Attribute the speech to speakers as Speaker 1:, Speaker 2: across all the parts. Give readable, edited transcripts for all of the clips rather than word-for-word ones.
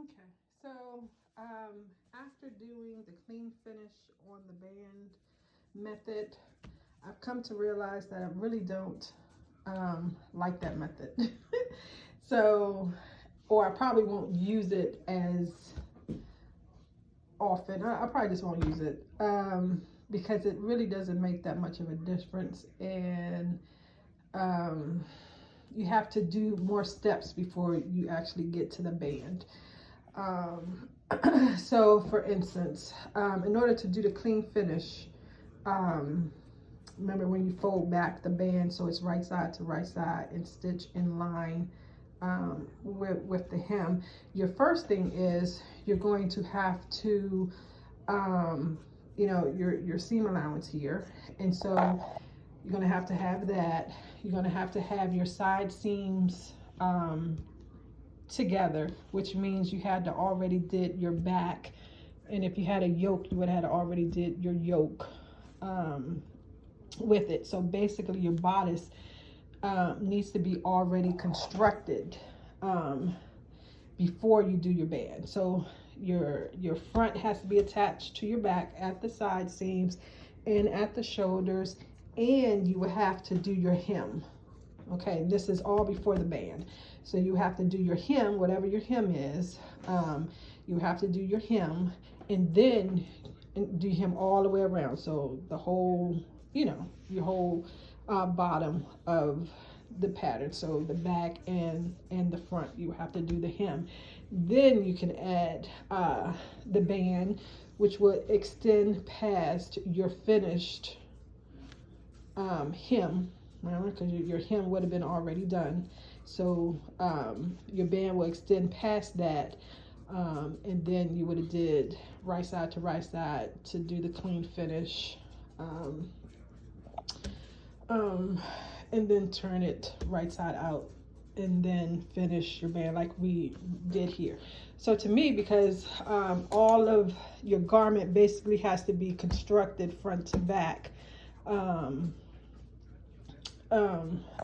Speaker 1: Okay, so after doing the clean finish on the band method, I've come to realize that I really don't like that method. So, or I probably won't use it as often. I probably just won't use it because it really doesn't make that much of a difference. And um, you have to do more steps before you actually get to the band. Um, so, for instance, in order to do the clean finish, um, remember when you fold back the band so it's right side to right side and stitch in line with the hem, your first thing is you're going to have to, your seam allowance here. And so you're going to have that. You're going to have your side seams together, which means you had to already did your back. And if you had a yoke, you would have already did your yoke with it. So basically your bodice needs to be already constructed before you do your band. So your front has to be attached to your back at the side seams and at the shoulders, and you will have to do your hem. Okay, this is all before the band. So you have to do your hem, whatever your hem is. You have to do your hem, and then do hem all the way around. So the whole, your whole bottom of the pattern. So the back and the front, you have to do the hem. Then you can add the band, which will extend past your finished hem, because your hem would have been already done. So your band will extend past that, and then you would have did right side to right side to do the clean finish, and then turn it right side out and then finish your band like we did here. So to me, because all of your garment basically has to be constructed front to back,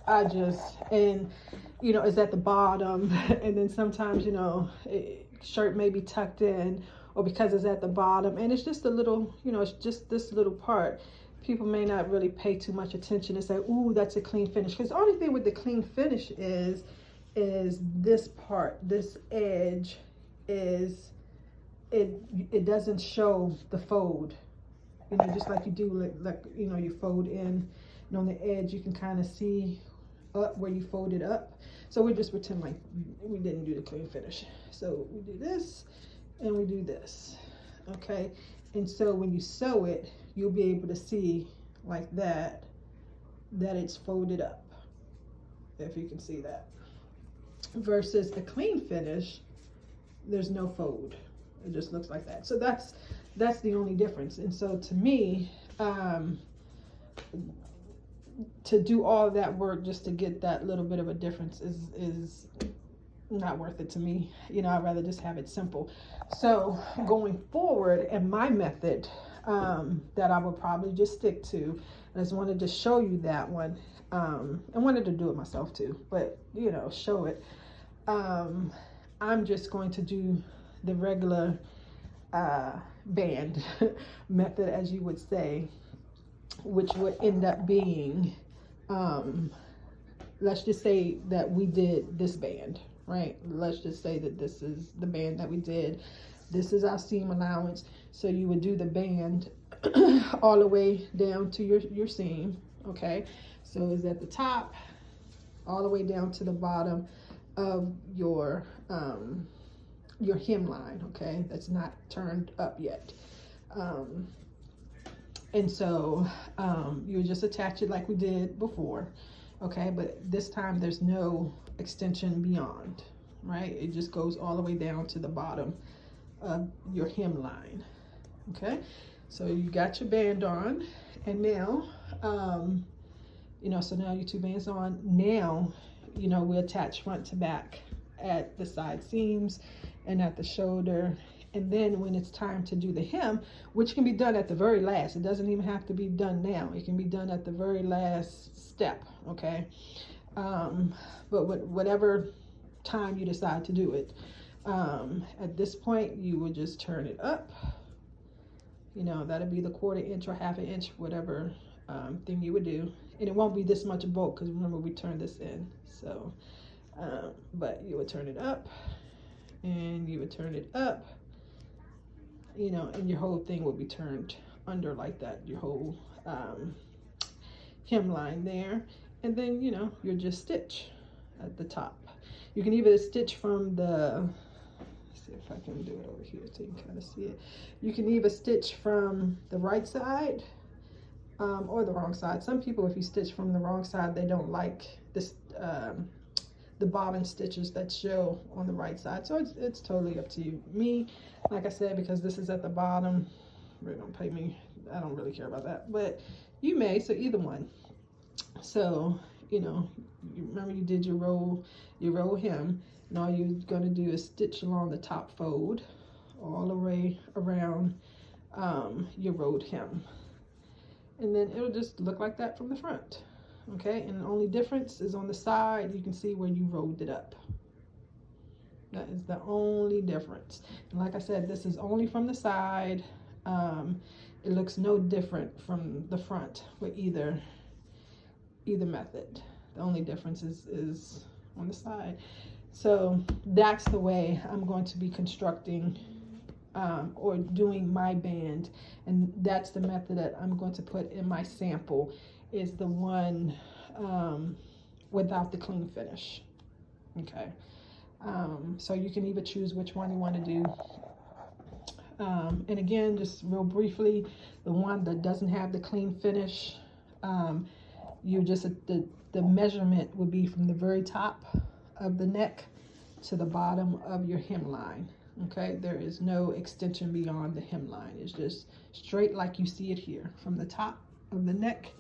Speaker 1: I just, and it's at the bottom, and then sometimes shirt may be tucked in, or because it's at the bottom and it's just a little, it's just this little part, people may not really pay too much attention and say, ooh, that's a clean finish. Because the only thing with the clean finish is this part, this edge is, it doesn't show the fold, just like you do, like you fold in, and on the edge you can kind of see up where you fold it up. So we just pretend like we didn't do the clean finish. So we do this and we do this, okay? And so when you sew it, you'll be able to see like that it's folded up, if you can see that. Versus the clean finish, there's no fold. It just looks like that. So that's the only difference. And so to me, to do all that work just to get that little bit of a difference is not worth it to me. I'd rather just have it simple. So going forward, and my method that I will probably just stick to, I just wanted to show you that one. I wanted to do it myself too, but show it. I'm just going to do the regular band method, as you would say, which would end up being, let's just say that we did this band, right? Let's just say that this is the band that we did. This is our seam allowance. So you would do the band all the way down to your seam, okay? So it's at the top, all the way down to the bottom of your hem line, okay? That's not turned up yet. And so you would just attach it like we did before, okay? But this time there's no extension beyond, right? It just goes all the way down to the bottom of your hem line, okay? So you got your band on, and now, so now your two bands on. Now, we attach front to back at the side seams and at the shoulder. And then when it's time to do the hem, which can be done at the very last, it doesn't even have to be done now. It can be done at the very last step, okay? But whatever time you decide to do it, At this point, you would just turn it up. You know, that'll be the 1/4 inch or 1/2 inch, whatever thing you would do. And it won't be this much bulk because remember we turned this in. So, but you would turn it up and you would turn it up, you know, and your whole thing will be turned under like that, your whole hemline there. And then, you know, you'll just stitch at the top. You can either stitch from the, let's see if I can do it over here so you can kind of see it. You can either stitch from the right side or the wrong side. Some people, if you stitch from the wrong side, they don't like this the bobbin stitches that show on the right side. So it's totally up to you. Me, like I said, because this is at the bottom, really don't pay me, I don't really care about that, but you may, so either one. So, you know, you remember you did your row hem, and all you're going to do is stitch along the top fold all the way around your rowed hem, and then it'll just look like that from the front. Okay, and the only difference is on the side. You can see where you rolled it up. That is the only difference. And like I said, this is only from the side. It looks no different from the front with either method. The only difference is on the side. So that's the way I'm going to be constructing or doing my band, and that's the method that I'm going to put in my sample, is the one without the clean finish. Okay, so you can either choose which one you want to do. And again, just real briefly, the one that doesn't have the clean finish, you just the measurement would be from the very top of the neck to the bottom of your hemline. Okay, there is no extension beyond the hemline. It's just straight like you see it here, from the top of the neck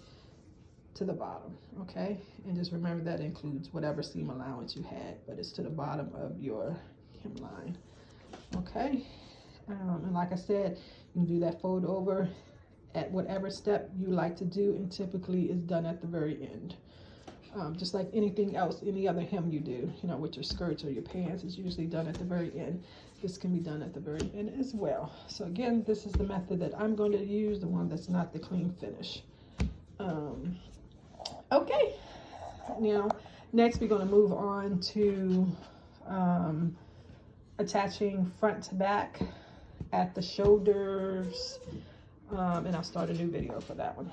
Speaker 1: to the bottom. Okay, and just remember that includes whatever seam allowance you had, but it's to the bottom of your hemline. Okay, and like I said, you can do that fold over at whatever step you like to do, and typically is done at the very end. Just like anything else, any other hem you do, you know, with your skirts or your pants, is usually done at the very end. This can be done at the very end as well. So again, this is the method that I'm going to use, the one that's not the clean finish. Okay, now next we're going to move on to attaching front to back at the shoulders, and I'll start a new video for that one.